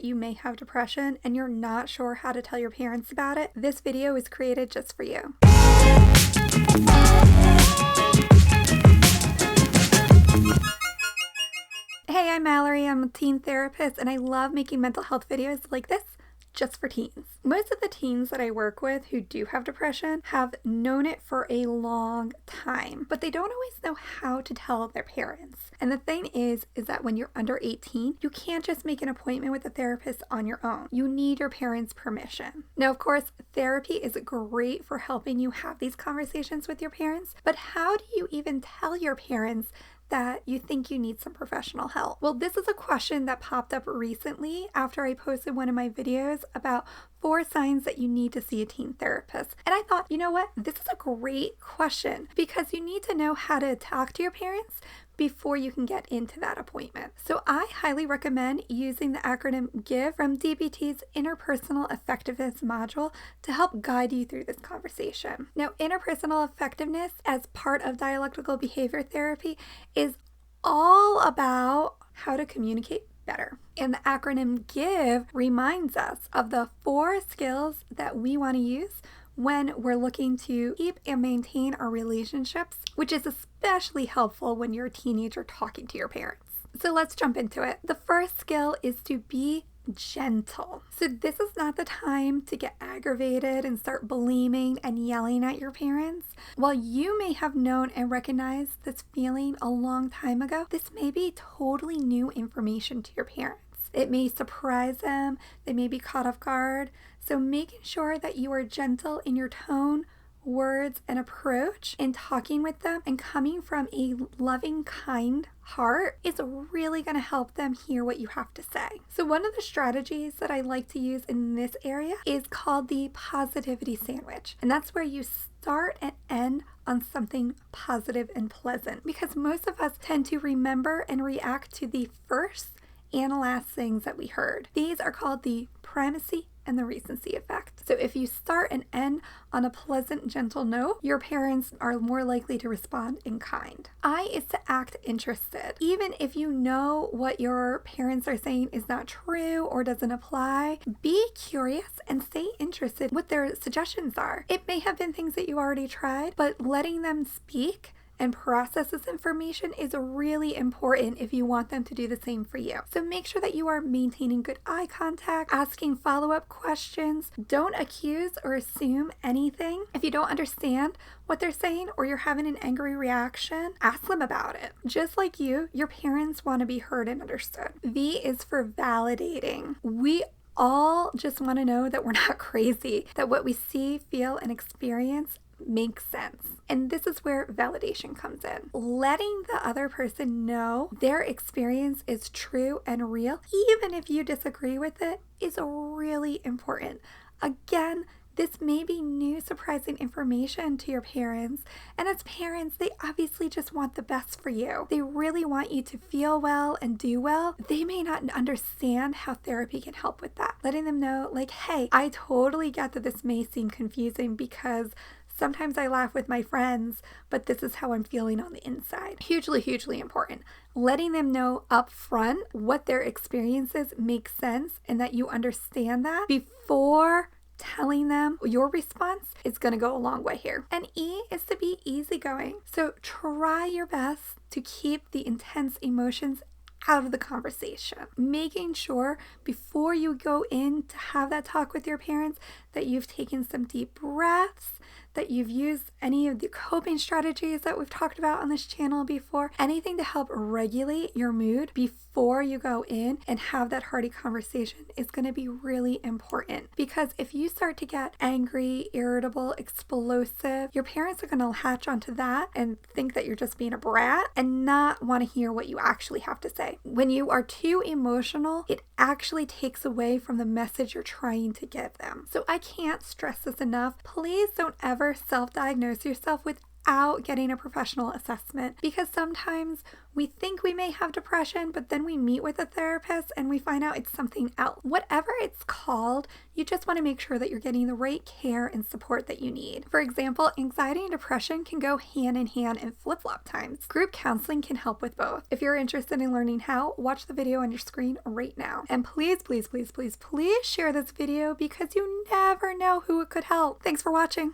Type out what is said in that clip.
that you may have depression and you're not sure how to tell your parents about it, this video is created just for you. Hey, I'm Mallory. I'm a teen therapist and I love making mental health videos like this just for teens. Most of the teens that I work with who do have depression have known it for a long time, but they don't always know how to tell their parents. And the thing is that when you're under 18, you can't just make an appointment with a therapist on your own. You need your parents' permission. Now, of course, therapy is great for helping you have these conversations with your parents, but how do you even tell your parents that you think you need some professional help? Well, this is a question that popped up recently after I posted one of my videos about 4 signs that you need to see a teen therapist. And I thought, you know what? This is a great question because you need to know how to talk to your parents before you can get into that appointment. So I highly recommend using the acronym GIVE from DBT's Interpersonal Effectiveness module to help guide you through this conversation. Now, interpersonal effectiveness as part of dialectical behavior therapy is all about how to communicate better. And the acronym GIVE reminds us of the 4 skills that we want to use when we're looking to keep and maintain our relationships, which is especially helpful when you're a teenager talking to your parents. So let's jump into it. The first skill is to be gentle. So this is not the time to get aggravated and start blaming and yelling at your parents. While you may have known and recognized this feeling a long time ago, this may be totally new information to your parents. It may surprise them. They may be caught off guard. So making sure that you are gentle in your tone, words, and approach in talking with them and coming from a loving, kind heart is really going to help them hear what you have to say. So one of the strategies that I like to use in this area is called the positivity sandwich. And that's where you start and end on something positive and pleasant, because most of us tend to remember and react to the first and last things that we heard. These are called the primacy and the recency effect. So if you start and end on a pleasant, gentle note, your parents are more likely to respond in kind. I is to act interested. Even if you know what your parents are saying is not true or doesn't apply, be curious and stay interested what their suggestions are. It may have been things that you already tried, but letting them speak and process this information is really important if you want them to do the same for you. So make sure that you are maintaining good eye contact, asking follow-up questions. Don't accuse or assume anything. If you don't understand what they're saying or you're having an angry reaction, ask them about it. Just like you, your parents want to be heard and understood. V is for validating. We all just want to know that we're not crazy, that what we see, feel, and experience makes sense. And this is where validation comes in. Letting the other person know their experience is true and real, even if you disagree with it, is really important. Again, this may be new, surprising information to your parents. And as parents, they obviously just want the best for you. They really want you to feel well and do well. They may not understand how therapy can help with that. Letting them know, like, hey, I totally get that this may seem confusing because sometimes I laugh with my friends, but this is how I'm feeling on the inside. Hugely, hugely important. Letting them know up front what their experiences make sense and that you understand that before telling them your response is going to go a long way here. And E is to be easygoing. So try your best to keep the intense emotions out of the conversation, making sure before you go in to have that talk with your parents that you've taken some deep breaths, that you've used any of the coping strategies that we've talked about on this channel before, anything to help regulate your mood before you go in and have that hearty conversation is going to be really important. Because if you start to get angry, irritable, explosive, your parents are going to latch onto that and think that you're just being a brat and not want to hear what you actually have to say. When you are too emotional, it actually takes away from the message you're trying to give them. So I can't stress this enough. Please don't ever self-diagnose yourself with without getting a professional assessment, because sometimes we think we may have depression, but then we meet with a therapist and we find out it's something else. Whatever it's called, you just want to make sure that you're getting the right care and support that you need. For example, anxiety and depression can go hand in hand in flip-flop times. Group counseling can help with both. If you're interested in learning how, watch the video on your screen right now. And please, please, please, please, please share this video, because you never know who it could help. Thanks for watching.